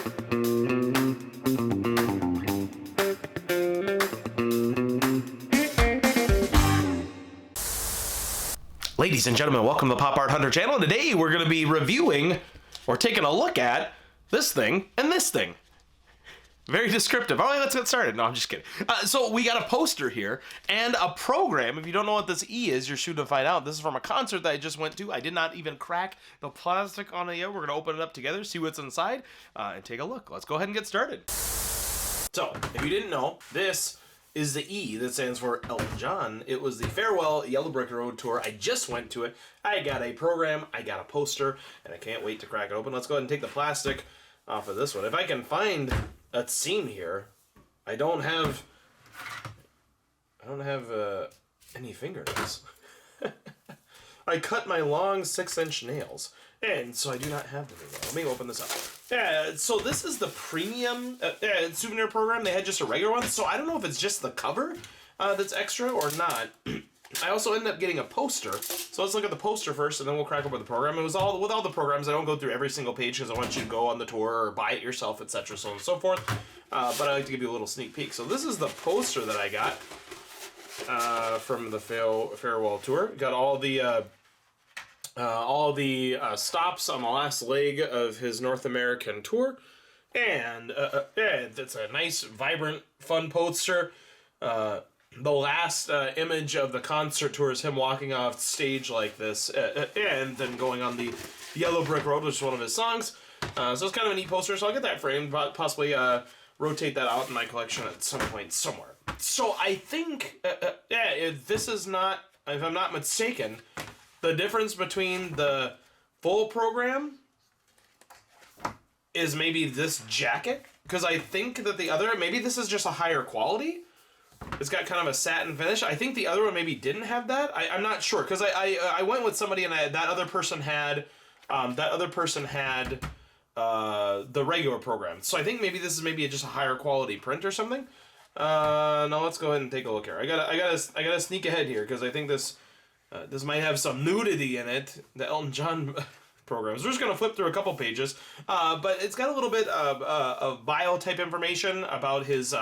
Ladies and gentlemen, welcome to the Pop Art Hunter channel. Today we're going to be reviewing or taking a look at this thing and this thing. Very descriptive. All right, let's get started. No, I'm just kidding. So we got a poster here and a program. If you don't know what this E is, you're shooting to find out. This is from a concert that I just went to. I did not even crack the plastic on it yet. We're going to open it up together, see what's inside, and take a look. Let's go ahead and get started. So, if you didn't know, this is the E that stands for Elton John. It was the Farewell Yellow Brick Road tour. I just went to it. I got a program, I got a poster, and I can't wait to crack it open. Let's go ahead and take the plastic off of this one. If I can find a seam here, I don't have any fingernails. I cut my long 6-inch nails, and so I do not have them anymore. Let me open this up. So this is the premium souvenir program. They had just a regular one, so I don't know if it's just the cover that's extra or not. I also ended up getting a poster, so let's look at the poster first, and then we'll crack open the program. It was with all the programs. I don't go through every single page because I want you to go on the tour or buy it yourself, etc., so on and so forth. But I like to give you a little sneak peek. So this is the poster that I got from the farewell tour. Got all the stops on the last leg of his North American tour, and it's a nice, vibrant, fun poster. The last image of the concert tour is him walking off stage like this, and then going on the Yellow Brick Road, which is one of his songs. So it's kind of a neat poster, so I'll get that framed, but possibly rotate that out in my collection at some point somewhere. So I think, if this is not, if I'm not mistaken, the difference between the full program is maybe this jacket, because I think that the other, maybe this is just a higher quality. It's got kind of a satin finish. I think the other one maybe didn't have that. I'm not sure, because I went with somebody and that other person had the regular program. So I think maybe this is maybe just a higher quality print or something. Now let's go ahead and take a look here. I gotta sneak ahead here because I think this might have some nudity in it. The Elton John programs. We're just gonna flip through a couple pages, but it's got a little bit of bio type information about his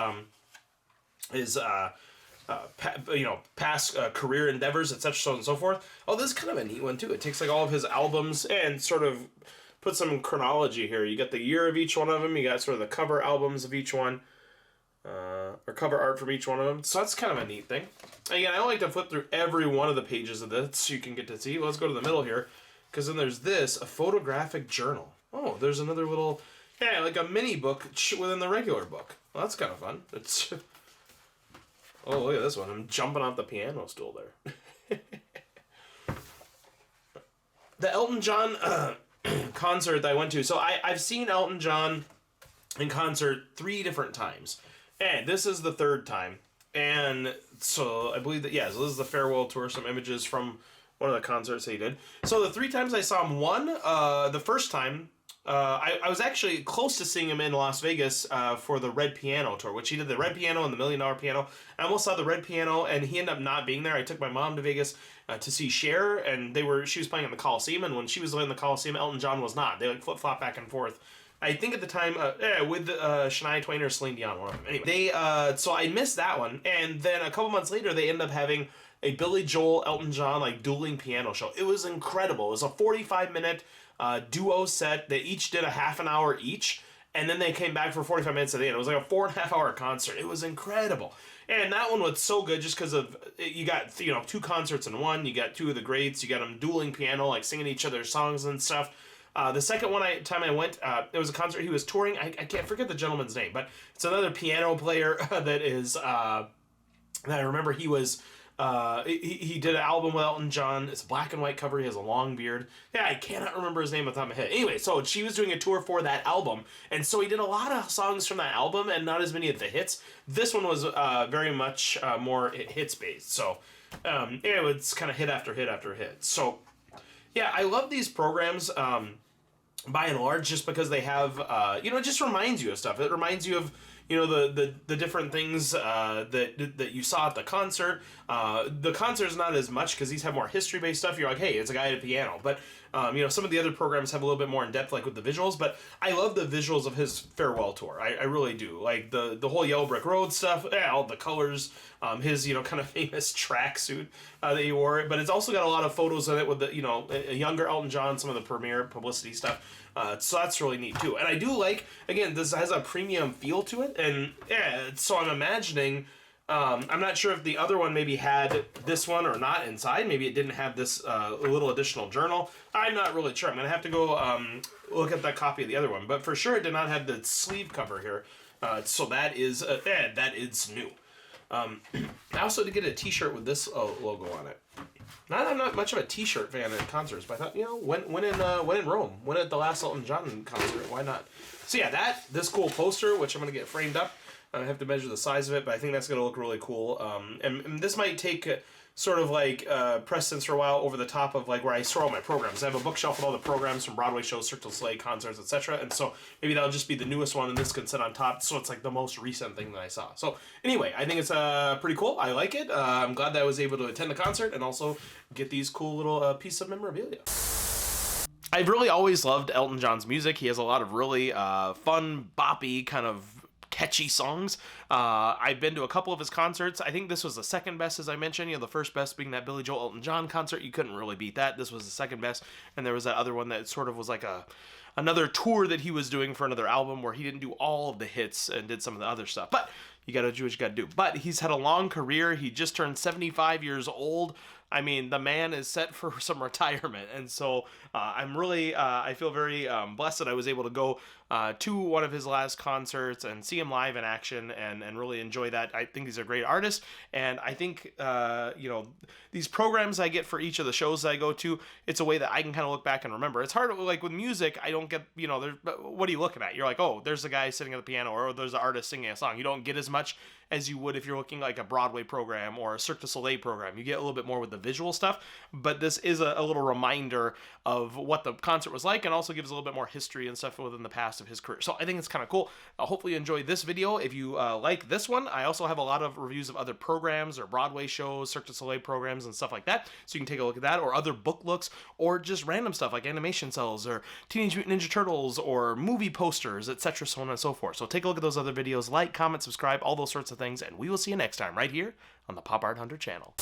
past career endeavors, etc., so on and so forth. Oh, this is kind of a neat one too. It takes like all of his albums and sort of put some chronology here. You got the year of each one of them. You got sort of the cover albums of each one, or cover art from each one of them. So that's kind of a neat thing. Again, I don't like to flip through every one of the pages of this so you can get to see. Well, let's go to the middle here, because then there's this, a photographic journal. Oh, there's another little, like a mini book within the regular book. Well, that's kind of fun. It's oh, look at this one. I'm jumping off the piano stool there. The Elton John concert that I went to. So I've seen Elton John in concert 3 different times. And this is the 3rd time. And so I believe that, so this is the farewell tour. Some images from one of the concerts that he did. So the 3 times I saw him, the first time, I was actually close to seeing him in Las Vegas for the Red Piano tour, which he did the Red Piano and the $1 Million Piano. I almost saw the Red Piano, and he ended up not being there. I took my mom to Vegas to see Cher, and she was playing in the Coliseum, and when she was in the Coliseum, Elton John was not. They flip-flop back and forth. I think at the time, with Shania Twain or Celine Dion, one of them. Anyway, so I missed that one, and then a couple months later, they ended up having a Billy Joel, Elton John, like, dueling piano show. It was incredible. It was a 45-minute duo set. They each did a half an hour each, and then they came back for 45 minutes at the end. It was like a 4.5-hour concert. It was incredible. And that one was so good just because of, you got, 2 concerts in one. You got 2 of the greats. You got them dueling piano, like singing each other's songs and stuff. The second time I went, it was a concert he was touring. I can't forget the gentleman's name, but it's another piano player that is, that I remember he was, he did an album with Elton John. It's a black and white cover. He has a long beard. I cannot remember his name off the top of my head. Anyway, so she was doing a tour for that album, and so he did a lot of songs from that album and not as many of the hits. This one was very much more hits based. So it's kind of hit after hit after hit. So I love these programs. By and large, just because they have, it just reminds you of stuff. It reminds you of, you know, the different things that you saw at the concert. The concert's not as much because these have more history based stuff. You're like, hey, it's a guy at a piano, but you know, some of the other programs have a little bit more in depth, like with the visuals. But I love the visuals of his farewell tour. I really do. Like the whole Yellow Brick Road stuff. Yeah, all the colors. His, you know, kind of famous tracksuit that he wore. But it's also got a lot of photos in it with the, you know, a younger Elton John, some of the premiere publicity stuff. So that's really neat too. And I do like, again, this has a premium feel to it. And yeah, so I'm imagining, I'm not sure if the other one maybe had this one or not inside. Maybe it didn't have this little additional journal. I'm not really sure. I'm going to have to go look at that copy of the other one. But for sure it did not have the sleeve cover here. So that is new. I also did get a t-shirt with this logo on it. I'm not much of a t-shirt fan at concerts, but I thought, you know, when in Rome, when at the last Elton John concert, why not? So yeah, this cool poster, which I'm going to get framed up. I have to measure the size of it, but I think that's going to look really cool. And this might take sort of like precedence for a while over the top of like where I store all my programs. I have a bookshelf with all the programs from Broadway shows, Cirque du Soleil concerts, etc. And so maybe that'll just be the newest one, and this can sit on top. So it's like the most recent thing that I saw. So anyway, I think it's pretty cool. I like it. I'm glad that I was able to attend the concert and also get these cool little pieces of memorabilia. I've really always loved Elton John's music. He has a lot of really fun, boppy, kind of catchy songs. I've been to a couple of his concerts. I think this was the second best, as I mentioned. You know, the first best being that Billy Joel Elton John concert. You couldn't really beat that. This was the second best. And there was that other one that sort of was like another tour that he was doing for another album where he didn't do all of the hits and did some of the other stuff. But you gotta do what you gotta do. But he's had a long career. He just turned 75 years old. I mean, the man is set for some retirement. And so I'm really, I feel very blessed that I was able to go to one of his last concerts and see him live in action and really enjoy that. I think he's a great artist. And I think, you know, these programs I get for each of the shows that I go to, it's a way that I can kind of look back and remember. It's hard, like with music, I don't get, you know, what are you looking at? You're like, oh, there's a guy sitting at the piano, or there's an artist singing a song. You don't get as much as you would if you're looking like a Broadway program or a Cirque du Soleil program. You get a little bit more with the visual stuff, but this is a little reminder of what the concert was like, and also gives a little bit more history and stuff within the past of his career. So I think it's kind of cool. Hopefully you enjoyed this video. If you like this one, I also have a lot of reviews of other programs or Broadway shows, Cirque du Soleil programs and stuff like that, so you can take a look at that, or other book looks, or just random stuff like animation cells or Teenage Mutant Ninja Turtles or movie posters, etc., so on and so forth. So take a look at those other videos, like, comment, subscribe, all those sorts of things, and we will see you next time right here on the Pop Art Hunter channel.